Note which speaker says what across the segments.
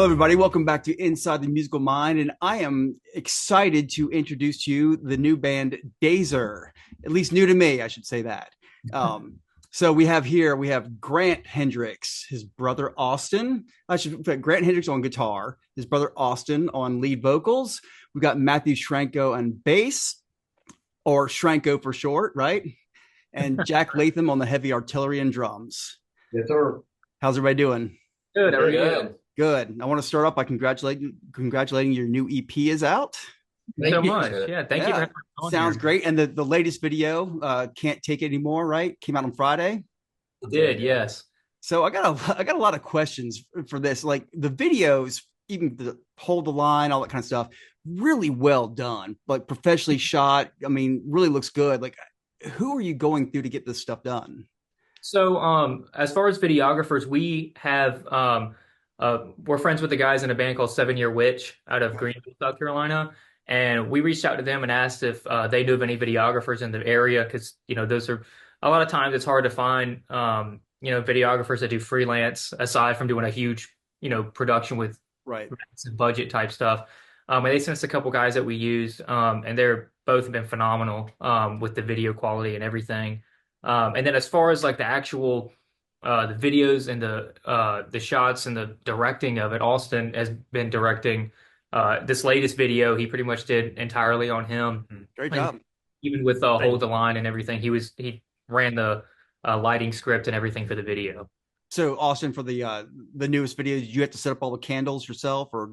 Speaker 1: Hello, everybody. Welcome back to Inside the Musical Mind. And I am excited to introduce to you the new band Dåzr, at least new to me, I should say that. So we have Grant Hendricks, his brother Austin. I should put Grant Hendricks on guitar, his brother Austin on lead vocals. We've got Matthew Schranko on bass, or Schranko for short, right? And Jack Latham on the heavy artillery and drums.
Speaker 2: Yes, sir.
Speaker 1: How's everybody doing?
Speaker 3: Good. How are
Speaker 2: Very
Speaker 3: you?
Speaker 2: good.
Speaker 1: Good. I want to start off by congratulating your new EP is out.
Speaker 3: Thank you so
Speaker 2: you.
Speaker 3: much. Yeah, thank you for having me on
Speaker 1: Sounds
Speaker 3: here.
Speaker 1: great. And the latest video, Can't Take It Anymore, right? Came out on Friday.
Speaker 3: It did, yes.
Speaker 1: So I got a lot of questions for this. Like the videos, even the Hold the Line, all that kind of stuff, really well done. Like professionally shot. I mean, really looks good. Like who are you going through to get this stuff done?
Speaker 3: So, as far as videographers, we have we're friends with the guys in a band called 7 Year Witch out of Greenville, South Carolina, and we reached out to them and asked if they knew of any videographers in the area because those are a lot of times it's hard to find videographers that do freelance aside from doing a huge production with
Speaker 1: Right.
Speaker 3: massive budget type stuff. And they sent us a couple guys that we used, and they're both been phenomenal with the video quality and everything. And then as far as like the actual the videos and the shots and the directing of it, Austin has been directing this latest video. He pretty much did entirely on him.
Speaker 1: Great
Speaker 3: And
Speaker 1: job.
Speaker 3: even with Hold the Line and everything, he ran the lighting script and everything for the video.
Speaker 1: So Austin, for the newest video, did you have to set up all the candles yourself or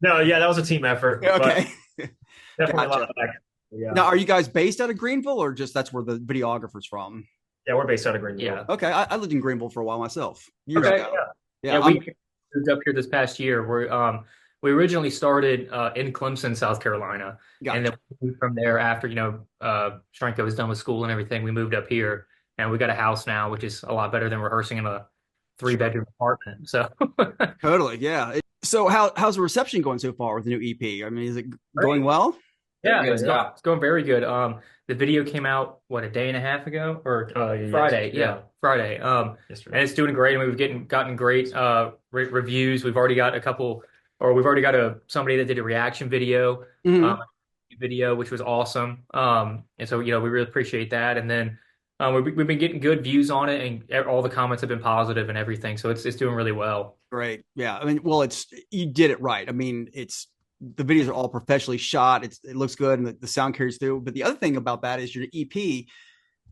Speaker 2: No, yeah, that was a team effort.
Speaker 1: okay.
Speaker 2: But definitely a lot
Speaker 1: Gotcha.
Speaker 2: of back. Yeah.
Speaker 1: Now, are you guys based out of Greenville or just that's where the videographer's from?
Speaker 2: Yeah, we're based out of Greenville.
Speaker 3: Yeah.
Speaker 1: Okay. I lived in Greenville for a while myself, years
Speaker 2: Okay,
Speaker 1: ago.
Speaker 2: yeah.
Speaker 1: Yeah.
Speaker 3: Yeah, we moved up here this past year. We originally started in Clemson, South Carolina, and then
Speaker 1: Gotcha.
Speaker 3: we moved from there after Shrenko was done with school and everything. We moved up here, and we got a house now, which is a lot better than rehearsing in a three-bedroom apartment. So
Speaker 1: Totally. Yeah. So how's the reception going so far with the new EP? I mean, is it going
Speaker 3: great.
Speaker 1: well?
Speaker 3: Yeah,
Speaker 2: Very good, yeah.
Speaker 3: it's going very good. The video came out what a day and a half ago or Friday. Yeah, Friday.
Speaker 2: Yesterday.
Speaker 3: And it's doing great. And we've gotten great reviews. We've already got we've already got somebody that did a reaction video,
Speaker 1: Mhm.
Speaker 3: which was awesome. And so we really appreciate that. And then we've been getting good views on it, and all the comments have been positive and everything. So it's doing really well.
Speaker 1: Great. Yeah. I mean, well, you did it right. I mean, the videos are all professionally shot. It looks good and the sound carries through. But the other thing about that is your EP.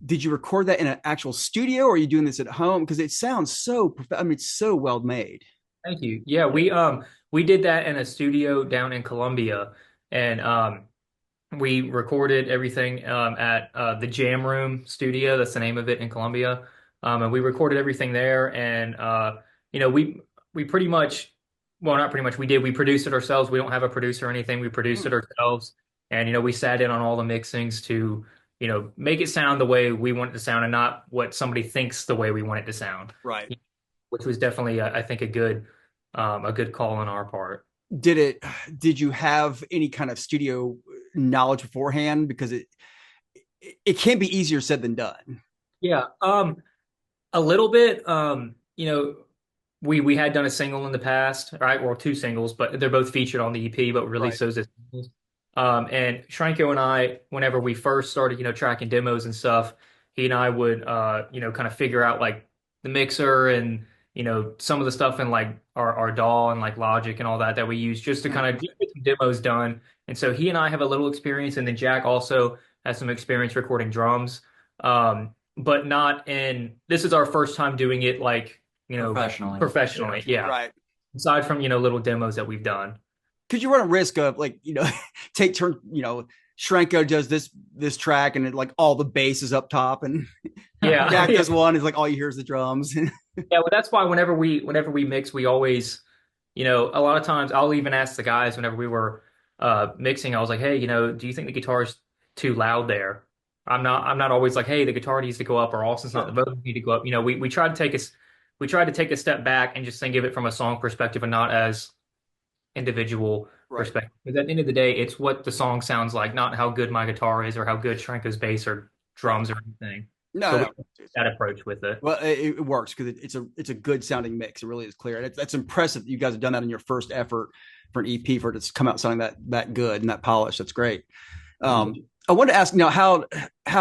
Speaker 1: Did you record that in an actual studio or are you doing this at home? Because it sounds I mean, it's so well made.
Speaker 3: Thank you. Yeah, we did that in a studio down in Columbia, and we recorded everything at the Jam Room Studio. That's the name of it in Columbia, and we recorded everything there. And we pretty much, well, not pretty much, we produced it ourselves. We don't have a producer or anything. We produced it ourselves, and we sat in on all the mixings to make it sound the way we want it to sound, and not what somebody thinks the way we want it to sound.
Speaker 1: Right.
Speaker 3: Which was definitely, I think, a good call on our part.
Speaker 1: Did you have any kind of studio knowledge beforehand? Because it can be easier said than done.
Speaker 3: Yeah, a little bit. We had done a single in the past, right? Or two singles, but they're both featured on the EP, but released
Speaker 1: Right.
Speaker 3: those as singles. And Shranko and I, whenever we first started, tracking demos and stuff, he and I would, kind of figure out like the mixer and some of the stuff in like our DAW and like Logic and all that we use just to kind of get some demos done. And so he and I have a little experience, and then Jack also has some experience recording drums, but not in. This is our first time doing it like
Speaker 4: Professionally.
Speaker 3: professionally, yeah.
Speaker 1: Right.
Speaker 3: Aside from little demos that we've done.
Speaker 1: Because you run a risk of like, take turn, Shranko does this track and like all the bass is up top and
Speaker 3: Yeah,
Speaker 1: Jack
Speaker 3: yeah.
Speaker 1: does one is like all you hear is the drums.
Speaker 3: Yeah, well, that's why whenever we mix, we always, a lot of times I'll even ask the guys whenever we were mixing, I was like, hey, do you think the guitar's too loud there? I'm not always like, hey, the guitar needs to go up or Austin's not the vocals need to go up. We tried to take a step back and just think of it from a song perspective and not as individual
Speaker 1: Right.
Speaker 3: perspective. Because at the end of the day, it's what the song sounds like, not how good my guitar is or how good Shranko's bass or drums or anything.
Speaker 1: No,
Speaker 3: So we
Speaker 1: no.
Speaker 3: took that approach with it.
Speaker 1: Well, it works because it's a good sounding mix. It really is clear, and that's impressive that you guys have done that in your first effort for an EP for it to come out sounding that good and that polished. That's great. I wanted to ask, how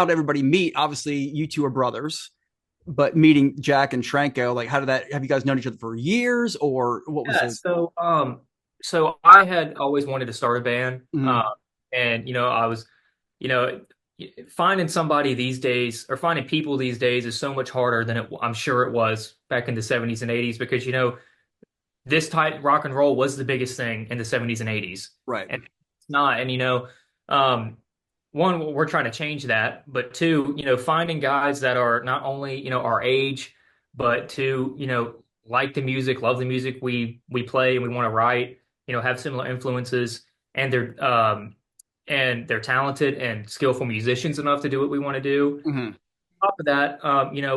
Speaker 1: did everybody meet? Obviously, you two are brothers, but meeting Jack and Tranko, like how did that? Have you guys known each other for years, or what was
Speaker 3: Yeah,
Speaker 1: it?
Speaker 3: so I had always wanted to start a band,
Speaker 1: Mm-hmm.
Speaker 3: and I was, you know, finding somebody these days or finding people these days is so much harder than I'm sure it was back in the 70s and 80s because this type rock and roll was the biggest thing in the 70s and 80s,
Speaker 1: Right.
Speaker 3: and it's not. And um, one, we're trying to change that, but two, finding guys that are not only our age, but two, like the music, love the music we play and we want to write, have similar influences, and they're talented and skillful musicians enough to do what we want to do.
Speaker 1: Mm-hmm.
Speaker 3: On top of that,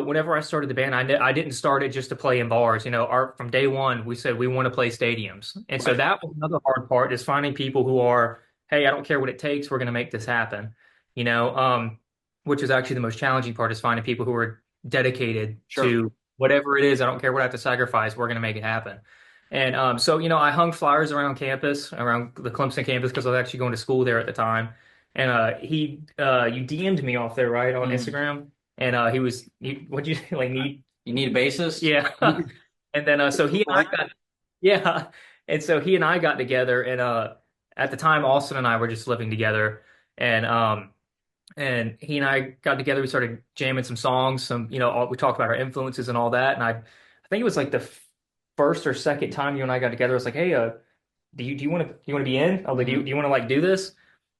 Speaker 3: whenever I started the band, I didn't start it just to play in bars. From day one, we said we want to play stadiums, and so
Speaker 1: Right.
Speaker 3: that was another hard part is finding people who are, hey, I don't care what it takes, we're going to make this happen. You know, which is actually the most challenging part is finding people who are dedicated
Speaker 1: Sure.
Speaker 3: to whatever it is. I don't care what I have to sacrifice, we're going to make it happen. And so I hung flyers around campus, around the Clemson campus, because I was actually going to school there at the time. And you DM'd me off there, right, on Instagram. And what'd you like need?
Speaker 4: You need a bassist?
Speaker 3: Yeah. And then so he and I got yeah. And so he and I got together, and at the time Austin and I were just living together, and he and I got together, we started jamming some songs, we talked about our influences and all that. And I think it was like the first or second time you and I got together, I was like, hey, do you want to be in? I was like, do you want to like do this?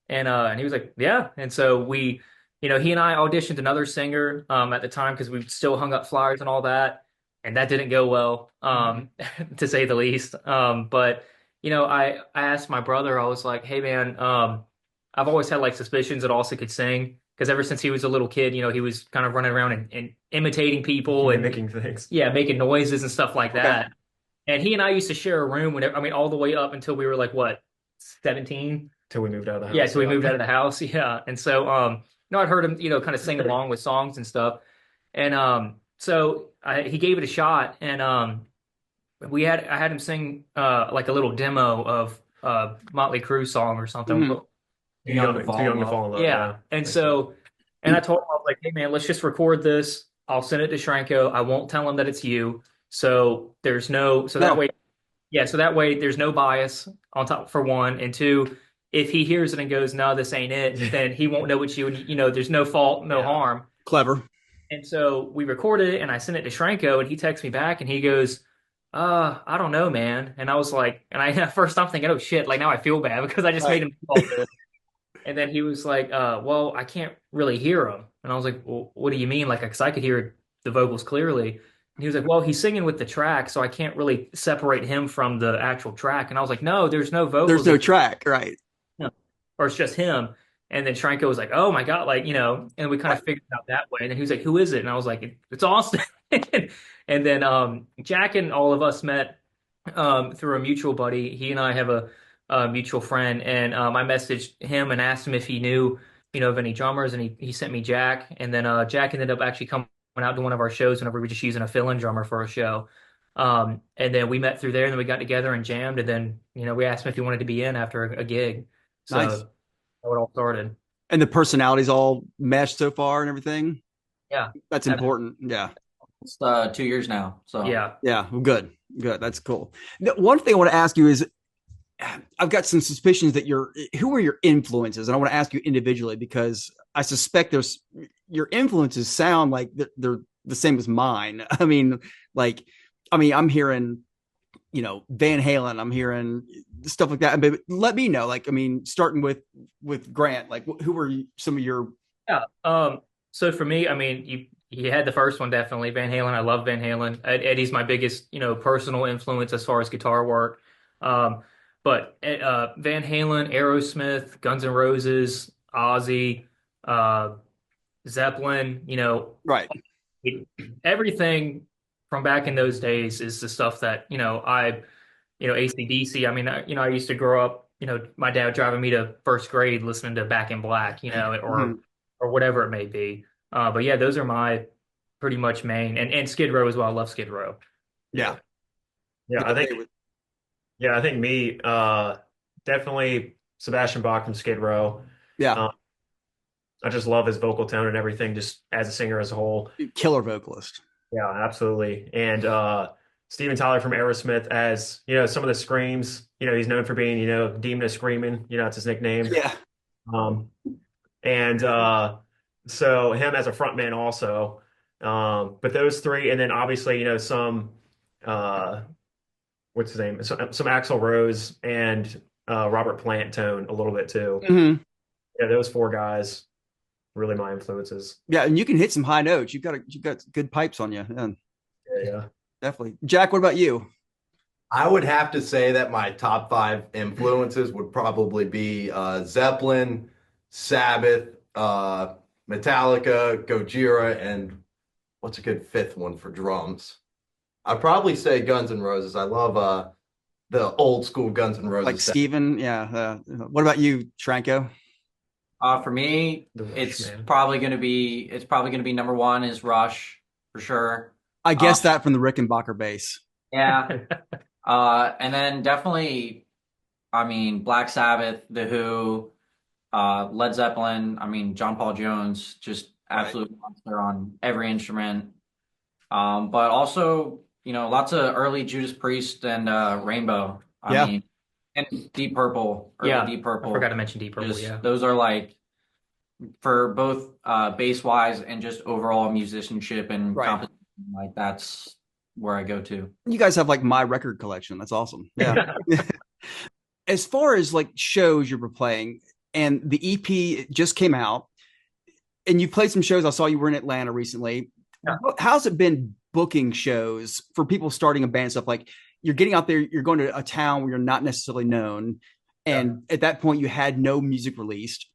Speaker 3: And he was like, yeah. And so he and I auditioned another singer at the time because we still hung up flyers and all that, and that didn't go well, to say the least. But I asked my brother, I was like, hey man, I've always had like suspicions that Austin could sing because ever since he was a little kid, he was kind of running around and imitating people and
Speaker 2: mimicking things.
Speaker 3: Yeah, making noises and stuff like that. And he and I used to share a room whenever, all the way up until we were like what, 17?
Speaker 2: Till we moved out of the house.
Speaker 3: Yeah, so we moved out of the house. Yeah. And so I'd heard him, kind of sing along with songs and stuff. And he gave it a shot, and I had him sing like a little demo of Motley Crue song or something.
Speaker 1: Mm-hmm.
Speaker 2: Too young to fall in love.
Speaker 3: Yeah. And so, and I told him, I was like, hey man, let's just record this. I'll send it to Shranko. I won't tell him that it's you. So that way there's no bias on top, for one. And two, if he hears it and goes, no, this ain't it, then he won't know it's you. And, there's no fault, no harm.
Speaker 1: Clever.
Speaker 3: And so we recorded it, and I sent it to Shranko, and he texts me back, and he goes, I don't know, man. And I was like, at first I'm thinking, oh shit, like now I feel bad because I just made him do all this. And then he was like, well, I can't really hear him. And I was like, well, what do you mean? Like, because I could hear the vocals clearly. And he was like, well, he's singing with the track, so I can't really separate him from the actual track. And I was like, no, there's no vocals.
Speaker 1: There's no track, right?
Speaker 3: No. Or it's just him. And then Shranko was like, oh my God, like, and we kind of figured it out that way. And then he was like, who is it? And I was like, it's Austin. And then Jack and all of us met through a mutual buddy. He and I have a mutual friend, and I messaged him and asked him if he knew, of any drummers, and he sent me Jack. And then Jack ended up actually coming out to one of our shows whenever we were just using a fill-in drummer for a show. And then we met through there, and then we got together and jammed, and then we asked him if he wanted to be in after a gig. So
Speaker 1: Nice.
Speaker 3: that's how it all started.
Speaker 1: And the personalities all meshed so far and everything.
Speaker 3: Yeah,
Speaker 1: That's important. Yeah.
Speaker 4: It's 2 years now. So
Speaker 3: yeah.
Speaker 1: Well, good. That's cool. The one thing I want to ask you is, I've got some suspicions that who are your influences? And I want to ask you individually because I suspect your influences sound like they're the same as mine. I'm hearing, Van Halen, I'm hearing stuff like that. But let me know, starting with Grant, like who were some of your?
Speaker 3: Yeah. So for me, you had the first one, definitely Van Halen. I love Van Halen. Eddie's my biggest, personal influence as far as guitar work. But Van Halen, Aerosmith, Guns N' Roses, Ozzy, Zeppelin,
Speaker 1: Right.
Speaker 3: everything from back in those days is the stuff that, AC/DC. I used to grow up, my dad driving me to first grade listening to Back in Black, or whatever it may be. But yeah, those are my pretty much main, and Skid Row as well. I love Skid Row.
Speaker 1: Yeah.
Speaker 2: Yeah, I think yeah, I think me definitely Sebastian Bach from Skid Row.
Speaker 1: Yeah.
Speaker 2: Um, I just love his vocal tone and everything, just as a singer as a whole.
Speaker 1: Killer vocalist.
Speaker 2: Yeah, absolutely. And Steven Tyler from Aerosmith, as some of the screams. He's known for being Demon of Screaming. It's his nickname.
Speaker 1: Yeah.
Speaker 2: Um, and so him as a frontman also. But those three, and then obviously some uh, what's his name? Some Axl Rose and Robert Plant tone a little bit too.
Speaker 1: Hmm.
Speaker 2: Yeah, those four guys really my influences.
Speaker 1: Yeah, and you can hit some high notes. You've got good pipes on you. Yeah,
Speaker 2: Yeah,
Speaker 1: definitely. Jack, what about you?
Speaker 5: I would have to say that my top five influences would probably be Zeppelin, Sabbath, Metallica, Gojira, and what's a good fifth one for drums? I'd probably say Guns N' Roses. I love the old school Guns N' Roses.
Speaker 1: Like Steven, yeah. What about you, Tranko?
Speaker 4: For me,
Speaker 2: The Rush,
Speaker 4: it's
Speaker 2: man.
Speaker 4: probably gonna be number one is Rush for sure.
Speaker 1: I
Speaker 4: Uh,
Speaker 1: guess that from the Rickenbacker bass.
Speaker 4: yeah. And then definitely, I mean, Black Sabbath, The Who, Led Zeppelin. I mean, John Paul Jones, just
Speaker 1: Right.
Speaker 4: absolute monster on every instrument. But also, lots of early Judas Priest and Rainbow. I
Speaker 1: Yeah.
Speaker 4: mean, and Deep Purple, early
Speaker 3: Yeah,
Speaker 4: Deep
Speaker 3: I
Speaker 4: Purple.
Speaker 3: forgot to mention Deep Purple.
Speaker 4: Just
Speaker 3: Yeah.
Speaker 4: those are like for both bass wise and just overall musicianship and
Speaker 1: Right.
Speaker 4: composition. Like that's where I go to.
Speaker 1: You guys have like my record collection. That's awesome. Yeah. As far as like shows you're playing, and the EP just came out, and you played some shows. I saw you were in Atlanta recently.
Speaker 3: Yeah.
Speaker 1: How's it been booking shows for people starting a band stuff? Like you're getting out there, you're going to a town where you're not necessarily known, and at that point you had no music released.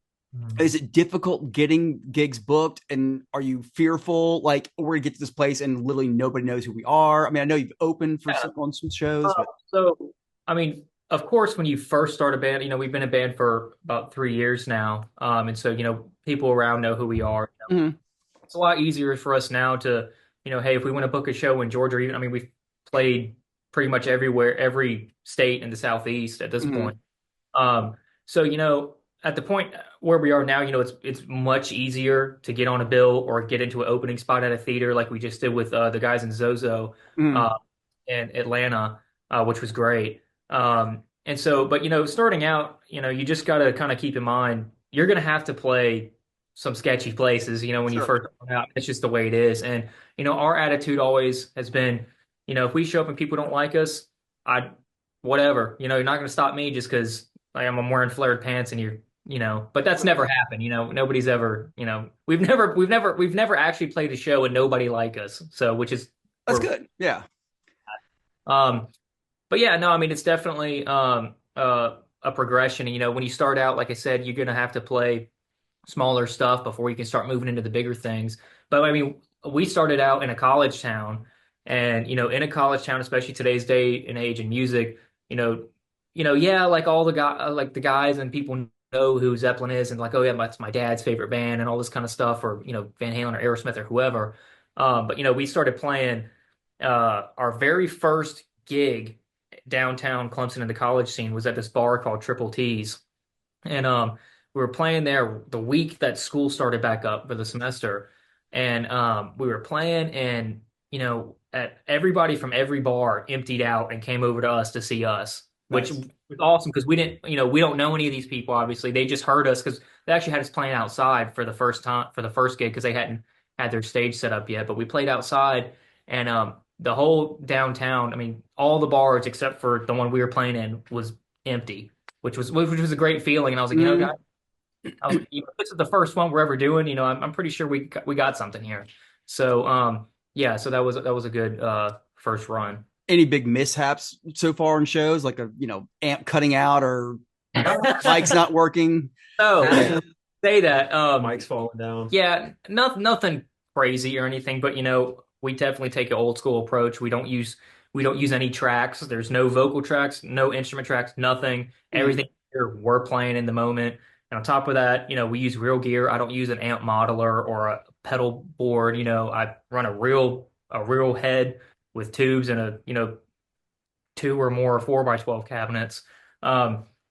Speaker 1: Is it difficult getting gigs booked, and are you fearful like we're gonna get to this place and literally nobody knows who we are? I mean, I know you've opened for on some shows, but
Speaker 3: So, I mean, of course, when you first start a band, we've been a band for about 3 years now. And so, people around know who we are.
Speaker 1: Mhm.
Speaker 3: It's a lot easier for us now to, hey, if we want to book a show in Georgia, or even, I mean, we've played pretty much everywhere, every state in the Southeast at this
Speaker 1: Mhm.
Speaker 3: point. So, at the point where we are now, it's much easier to get on a bill or get into an opening spot at a theater like we just did with the guys in Zozo
Speaker 1: Mhm.
Speaker 3: in Atlanta, which was great. And so, but starting out, you just got to kind of keep in mind you're going to have to play some sketchy places. When you
Speaker 1: Sure.
Speaker 3: first come out, it's just the way it is. And our attitude always has been, if we show up and people don't like us, whatever. You're not going to stop me just because I'm wearing flared pants and you're. But that's never happened. Nobody's ever. We've never actually played a show and nobody like us. So, which is
Speaker 1: That's good. Yeah.
Speaker 3: But yeah, no, I mean, it's definitely a progression. When you start out, like I said, you're going to have to play smaller stuff before you can start moving into the bigger things. But I mean, we started out in a college town, and in a college town, especially today's day and age in music, yeah, like all the guy, like the guys and people know who Zeppelin is, and like, oh yeah, that's my dad's favorite band, and all this kind of stuff, or Van Halen or Aerosmith or whoever. But we started playing our very first gig downtown Clemson in the college scene was at this bar called Triple T's. And we were playing there the week that school started back up for the semester. And we were playing, and everybody from every bar emptied out and came over to us to see us, which
Speaker 1: Nice.
Speaker 3: was awesome because we didn't, we don't know any of these people, obviously. They just heard us because they actually had us playing outside for the first gig because they hadn't had their stage set up yet. But we played outside, and the whole downtown, I mean, all the bars except for the one we were playing in was empty, which was a great feeling. And I was like,
Speaker 1: Mhm.
Speaker 3: guys, this is the first one we're ever doing. I'm pretty sure we got something here. So yeah, so that was a good first run.
Speaker 1: Any big mishaps so far in shows, like a amp cutting out or mic's not working?
Speaker 3: So say that
Speaker 2: Mike's falling down.
Speaker 3: yeah, nothing crazy or anything, but we definitely take an old school approach. We don't use any tracks. There's no vocal tracks, no instrument tracks, nothing. Everything here we're playing in the moment. And on top of that, we use real gear. I don't use an amp modeler or a pedal board. I run a real head with tubes and two or more 4x12 cabinets.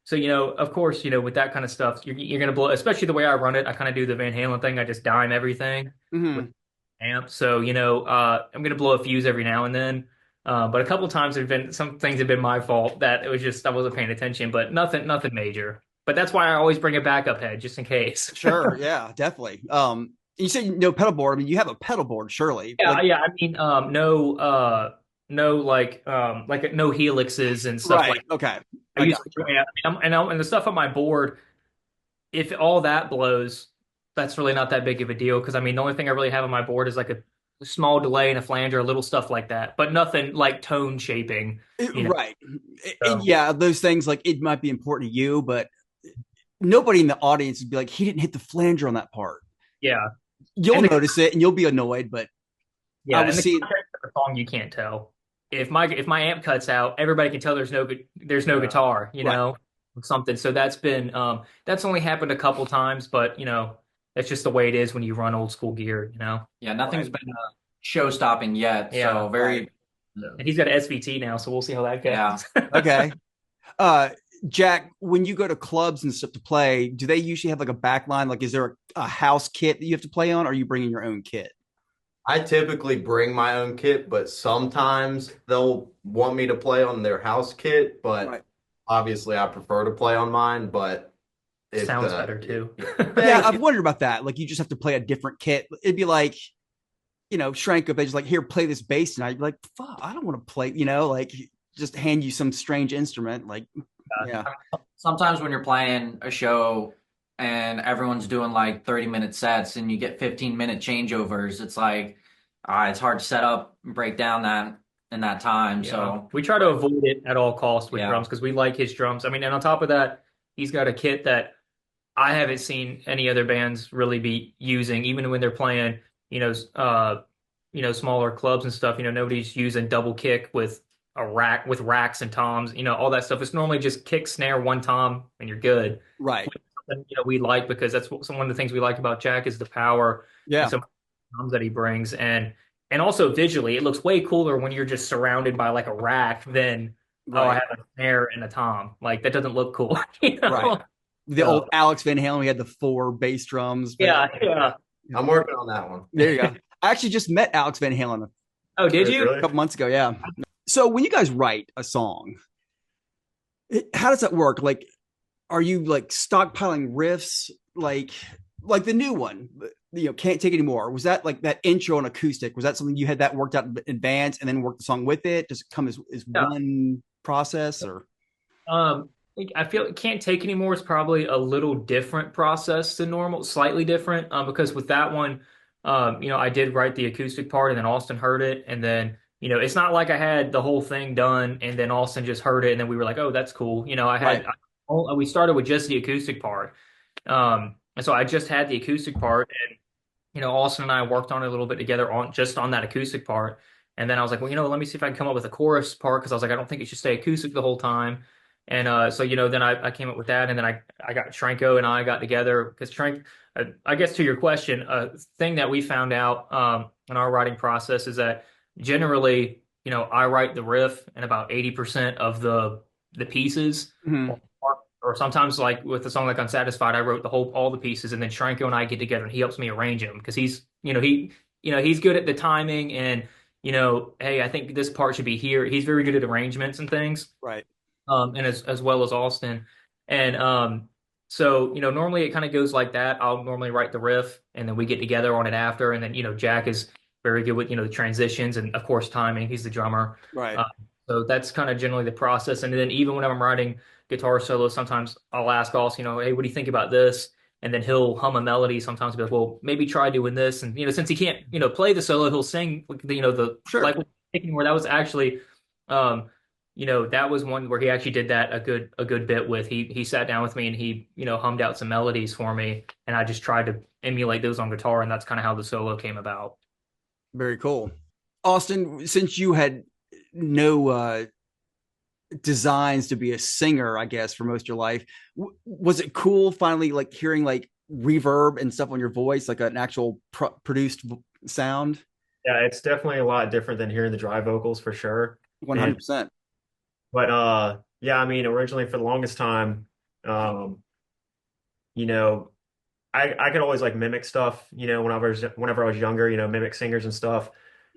Speaker 3: So of course, with that kind of stuff, you're gonna blow. Especially the way I run it, I kind of do the Van Halen thing. I just dime everything with
Speaker 1: Mhm.
Speaker 3: amp. So I'm gonna blow a fuse every now and then. But a couple times there've been some things have been my fault that it was just I wasn't paying attention, but nothing major. But that's why I always bring a backup head just in case.
Speaker 1: Sure, yeah, definitely. You said no pedal board. I mean, you have a pedal board, surely.
Speaker 3: Yeah,
Speaker 1: Like,
Speaker 3: yeah. I mean, no like no helixes and stuff
Speaker 1: right?
Speaker 3: like.
Speaker 1: Okay,
Speaker 3: I
Speaker 1: I
Speaker 3: use
Speaker 1: got
Speaker 3: yeah, and the stuff on my board. If all that blows, that's really not that big of a deal because I mean the only thing I really have on my board is like a small delay and a flanger, little stuff like that, but nothing like tone shaping, you know.
Speaker 1: right.
Speaker 3: So
Speaker 1: Yeah, those things like it might be important to you, but nobody in the audience would be like, he didn't hit the flanger on that part.
Speaker 3: yeah,
Speaker 1: You'll
Speaker 3: and the
Speaker 1: notice it and you'll be annoyed, but I
Speaker 3: yeah,
Speaker 1: was
Speaker 3: and the
Speaker 1: seeing
Speaker 3: context of the song you can't tell. If my amp cuts out, everybody can tell there's no
Speaker 2: Yeah.
Speaker 3: guitar,
Speaker 1: right.
Speaker 3: something. So that's only happened a couple times, but that's just the way it is when you run old school gear.
Speaker 4: Yeah, nothing's
Speaker 1: Right.
Speaker 4: been show stopping yet.
Speaker 3: Yeah,
Speaker 4: So very.
Speaker 1: Right.
Speaker 3: And he's got an SVT now, so we'll see how that
Speaker 4: Yeah.
Speaker 3: goes.
Speaker 1: Okay. Uh, Jack, when you go to clubs and stuff to play, do they usually have like a back line? Like, is there a house kit that you have to play on, or are you bringing your own kit?
Speaker 5: I typically bring my own kit, but sometimes they'll want me to play on their house kit, but
Speaker 1: Right.
Speaker 5: obviously I prefer to play on mine, but it
Speaker 3: Sounds better too.
Speaker 1: Yeah,
Speaker 5: Thank
Speaker 1: I've
Speaker 5: you.
Speaker 1: wondered about that. Like, you just have to play a different kit. It'd be like, Shrank up, just like, here, play this bass tonight. You'd be like, fuck, I don't want to play, like just hand you some strange instrument. Like, yeah,
Speaker 4: Sometimes when you're playing a show and everyone's doing like 30-minute sets and you get 15-minute changeovers, it's like it's hard to set up and break down that in that time.
Speaker 3: Yeah.
Speaker 4: So
Speaker 3: We try to avoid it at all costs with
Speaker 4: Yeah.
Speaker 3: drums because we like his drums. I mean, and on top of that, he's got a kit that I haven't seen any other bands really be using, even when they're playing, smaller clubs and stuff. Nobody's using double kick with a rack with racks and toms, all that stuff. It's normally just kick, snare, one tom, and you're good.
Speaker 1: right.
Speaker 3: And, we like because that's one of the things we like about Jack is the power and
Speaker 1: Yeah,
Speaker 3: some toms that he brings, and also visually, it looks way cooler when you're just surrounded by like a rack than I
Speaker 1: right,
Speaker 3: have a snare and a tom. Like that doesn't look cool,
Speaker 1: right. The
Speaker 3: So,
Speaker 1: old Alex Van Halen, we had the 4 bass drums. But
Speaker 3: yeah, yeah.
Speaker 5: I'm working on that one.
Speaker 1: there you go. I actually just met Alex Van Halen
Speaker 3: Oh, did you?
Speaker 1: a couple months ago. Yeah. So when you guys write a song, how does that work? Like, are you like stockpiling riffs, like the new one? Can't take anymore. Was that like that intro and acoustic? Was that something you had that worked out in advance and then work the song with it? Does it come as
Speaker 3: Yeah.
Speaker 1: one process or?
Speaker 3: I feel it can't take anymore. It's probably a little different process than normal, slightly different, because with that one, I did write the acoustic part, and then Austin heard it, and then it's not like I had the whole thing done, and then Austin just heard it, and then we were like, oh, that's cool.
Speaker 1: Right.
Speaker 3: We started with just the acoustic part, and so I just had the acoustic part, and Austin and I worked on it a little bit together on that acoustic part, and then I was like, well, let me see if I can come up with a chorus part because I was like, I don't think it should stay acoustic the whole time. And so then I came up with that, and then I got Shranko and I got together because Shrank. I guess to your question, a thing that we found out in our writing process is that generally, I write the riff and about 80% of the pieces,
Speaker 1: Mhm.
Speaker 3: or sometimes like with the song like Unsatisfied, I wrote all the pieces, and then Shranko and I get together and he helps me arrange them because he's good at the timing and hey, I think this part should be here. He's very good at arrangements and things.
Speaker 1: Right.
Speaker 3: And as well as Austin. And so normally it kind of goes like that. I'll normally write the riff, and then we get together on it after. And then Jack is very good with the transitions and of course timing. He's the drummer,
Speaker 1: Right.
Speaker 3: so that's kind of generally the process. And then even when I'm writing guitar solos, sometimes I'll ask Austin, hey, what do you think about this? And then he'll hum a melody. Sometimes be like, well, maybe try doing this. And since he can't play the solo, he'll sing the
Speaker 1: Sure.
Speaker 3: like where that was actually. That was one where he actually did that a good bit with. He sat down with me and he hummed out some melodies for me, and I just tried to emulate those on guitar, and that's kind of how the solo came about.
Speaker 1: Very cool. Austin, since you had no designs to be a singer, I guess, for most of your life, was it cool finally like hearing like reverb and stuff on your voice, like an actual produced sound?
Speaker 2: Yeah, it's definitely a lot different than hearing the dry vocals for sure. And
Speaker 1: 100%.
Speaker 2: but yeah, I mean, originally for the longest time, um, you know, I could always like mimic stuff, whenever I was younger, mimic singers and stuff.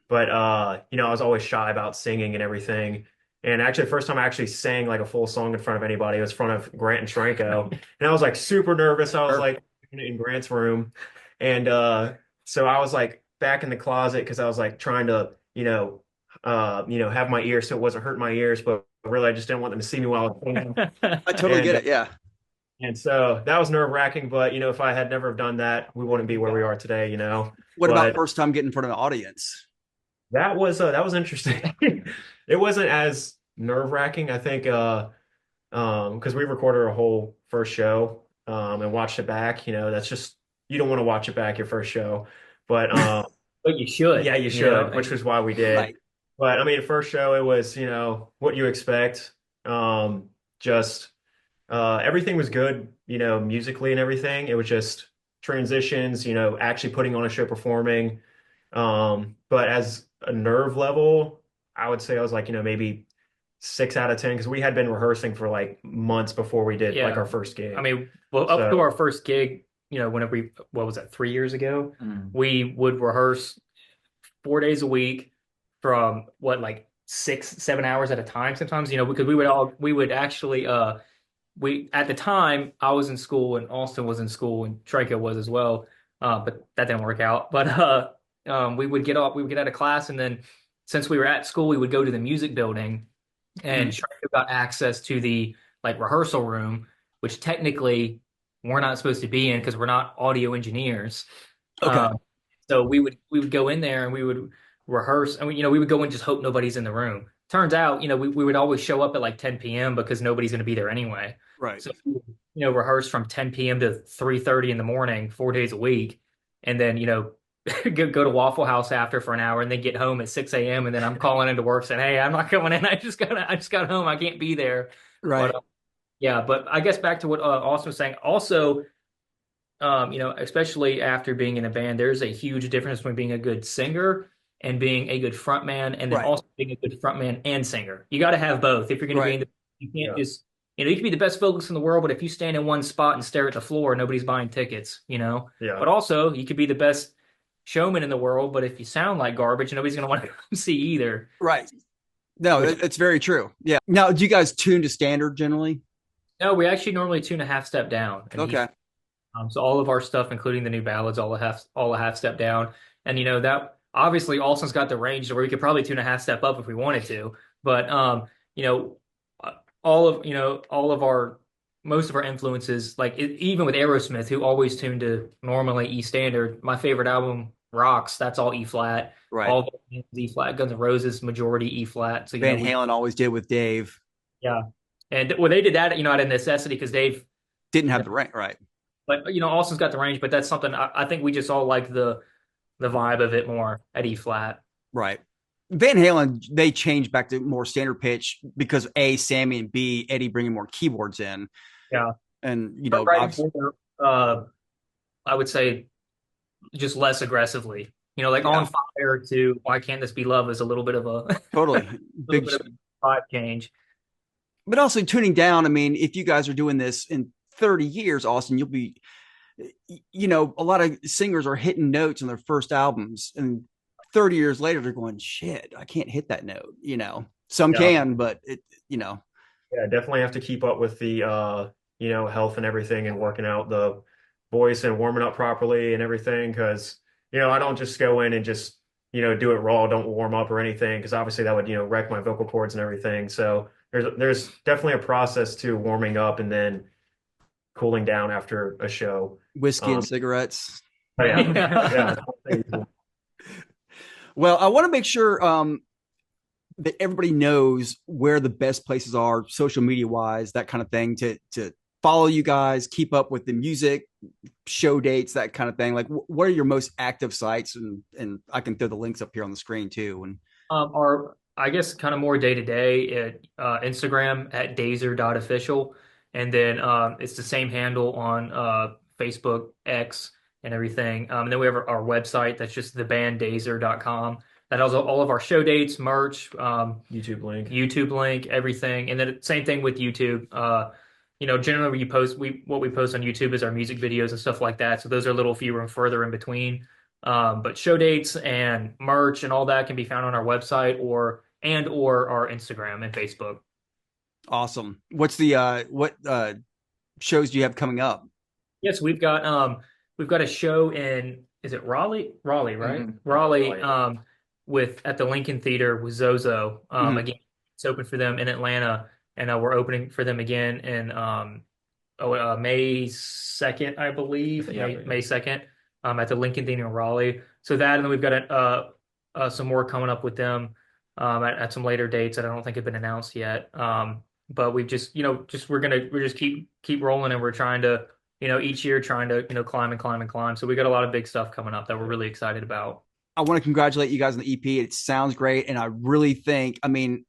Speaker 2: But I was always shy about singing and everything. And actually, the first time I actually sang like a full song in front of anybody was in front of Grant and Shranko. And I was like super nervous. I was like in Grant's room. And so I was like back in the closet because I was like trying to, have my ears so it wasn't hurting my ears, but really I just didn't want them to see me while I was singing.
Speaker 1: I totally get it. Yeah.
Speaker 2: And so that was nerve-wracking, but if I had never have done that, we wouldn't be where we are today.
Speaker 1: What about
Speaker 2: But
Speaker 1: first time getting in front of an audience?
Speaker 2: that was interesting. It wasn't as nerve-wracking, I think, because we recorded a whole first show and watched it back. That's just you don't want to watch it back your first show, but
Speaker 3: But you should.
Speaker 2: yeah, you should, which was why we did.
Speaker 1: Right.
Speaker 2: But I mean, first show it was what you expect. Just everything was good, musically and everything. It was just transitions, actually putting on a show, performing. But as a nerve level, I would say I was like, maybe 6 out of 10 because we had been rehearsing for like months before we did like our first gig.
Speaker 3: I mean, well, up to our first gig, whenever what was that, 3 years ago, we would rehearse 4 days a week from like 6-7 hours at a time sometimes, because we would actually, at the time I was in school and Austin was in school and Trico was as well. But that didn't work out. But we would get out of class, and then since we were at school, we would go to the music building, and Trico got access to the like rehearsal room, which technically we're not supposed to be in because we're not audio engineers.
Speaker 1: Okay.
Speaker 3: So we would go in there and we would rehearse, and we would go and just hope nobody's in the room. Turns out, we would always show up at like 10 p.m. because nobody's going to be there anyway.
Speaker 1: Right.
Speaker 3: So, rehearse from 10 p.m. to 3:30 in the morning, 4 days a week. And then, go to Waffle House after for an hour and then get home at 6 a.m. And then I'm calling into work saying, hey, I'm not coming in. I just got home. I can't be there.
Speaker 1: Right.
Speaker 3: But, yeah. But I guess back to what Austin was saying. Also, especially after being in a band, there's a huge difference between being a good singer and being a good frontman, and then also being a good frontman and singer. You got to have both if you're going to be in the. You can't just, you can be the best vocalist in the world, but if you stand in one spot and stare at the floor, nobody's buying tickets.
Speaker 2: Yeah.
Speaker 3: But also, you could be the best showman in the world, but if you sound like garbage, nobody's going to want to come see either.
Speaker 1: Right. No, it's very true. Yeah. Now, do you guys tune to standard generally?
Speaker 3: No, we actually normally tune a half step down.
Speaker 1: Okay.
Speaker 3: So all of our stuff, including the new ballads, all a half step down, and that. Obviously, Austin's got the range where we could probably tune a half step up if we wanted to. But most of our influences, like even with Aerosmith, who always tuned to normally E standard. My favorite album, Rocks, that's all E flat.
Speaker 1: Right.
Speaker 3: All E flat. Guns N' Roses, majority E flat. So
Speaker 1: Van Halen always did with Dave.
Speaker 3: Yeah, and they did that, out of necessity because Dave
Speaker 1: didn't have the range, right?
Speaker 3: But Austin's got the range. But that's something I think we just all like the vibe of it more at E flat.
Speaker 1: Right. Van Halen, they changed back to more standard pitch because A, Sammy, and B, Eddie bringing more keyboards in.
Speaker 3: Yeah.
Speaker 1: And,
Speaker 3: I would say just less aggressively. On Fire to Why Can't This Be Love is a little bit of a
Speaker 1: totally
Speaker 3: big bit of a vibe change.
Speaker 1: But also tuning down. I mean, if you guys are doing this in 30 years, Austin, you'll be, a lot of singers are hitting notes on their first albums, and 30 years later, they're going, shit, I can't hit that note. Some can, but
Speaker 2: Yeah, definitely have to keep up with the, health and everything and working out the voice and warming up properly and everything. Cause, I don't just go in and just, do it raw, don't warm up or anything. Cause obviously that would, wreck my vocal cords and everything. So there's definitely a process to warming up and then cooling down after a show.
Speaker 1: Whiskey and cigarettes.
Speaker 2: Yeah.
Speaker 1: Well, I want to make sure that everybody knows where the best places are, social media wise, that kind of thing, to follow you guys, keep up with the music, show dates, that kind of thing. Like, what are your most active sites? And I can throw the links up here on the screen too. And
Speaker 3: I guess kind of more day to day at Instagram at Dåzr.official. And then it's the same handle on Facebook, X, and everything. And then we have our website that's just thebanddazr.com. That has all of our show dates, merch, YouTube link, everything. And then same thing with YouTube. Generally what we post on YouTube is our music videos and stuff like that. So those are a little fewer and further in between. But show dates and merch and all that can be found on our website or our Instagram and Facebook.
Speaker 1: Awesome. What's the what shows do you have coming up?
Speaker 3: Yes, we've got a show in, is it Raleigh? Raleigh, right?
Speaker 4: Mm-hmm.
Speaker 3: Raleigh, with at the Lincoln Theater with Zozo. Again, it's open for them in Atlanta, and we're opening for them again in May 2nd, I believe. May 2nd, at the Lincoln Theater in Raleigh. So that, and then we've got some more coming up with them at some later dates that I don't think have been announced yet. But we've just we're just keep rolling, and we're trying to, each year trying to, climb and climb and climb. So we got a lot of big stuff coming up that we're really excited about.
Speaker 1: I want to congratulate you guys on the EP. It sounds great. And I really think, I mean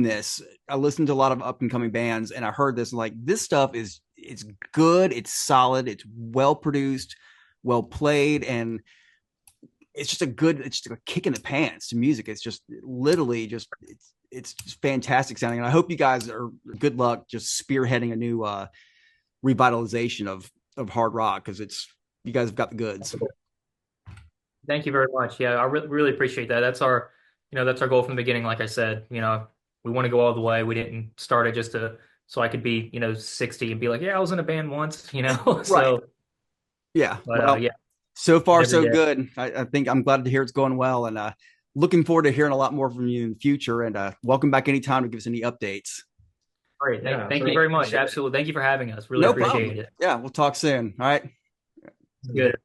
Speaker 1: this. I listened to a lot of up and coming bands, and I heard this, and like, this stuff it's good. It's solid. It's well produced, well played. And it's just it's just a kick in the pants to music. It's just literally it's just fantastic sounding. And I hope you guys are, good luck just spearheading a new revitalization of hard rock, because you guys have got the goods.
Speaker 3: Thank you very much. Yeah, I really appreciate that. That's our goal from the beginning. Like I said, we want to go all the way. We didn't start it just so I could be, 60 and be like, yeah, I was in a band once,
Speaker 1: Right.
Speaker 3: So
Speaker 1: yeah.
Speaker 3: But
Speaker 1: well,
Speaker 3: yeah.
Speaker 1: So far, so good. I think I'm glad to hear it's going well, and looking forward to hearing a lot more from you in the future. And welcome back anytime to give us any updates.
Speaker 3: Great. Thank you very much. Absolutely. Thank you for having us. Really appreciate it.
Speaker 1: Yeah, we'll talk soon. All right.
Speaker 3: Good.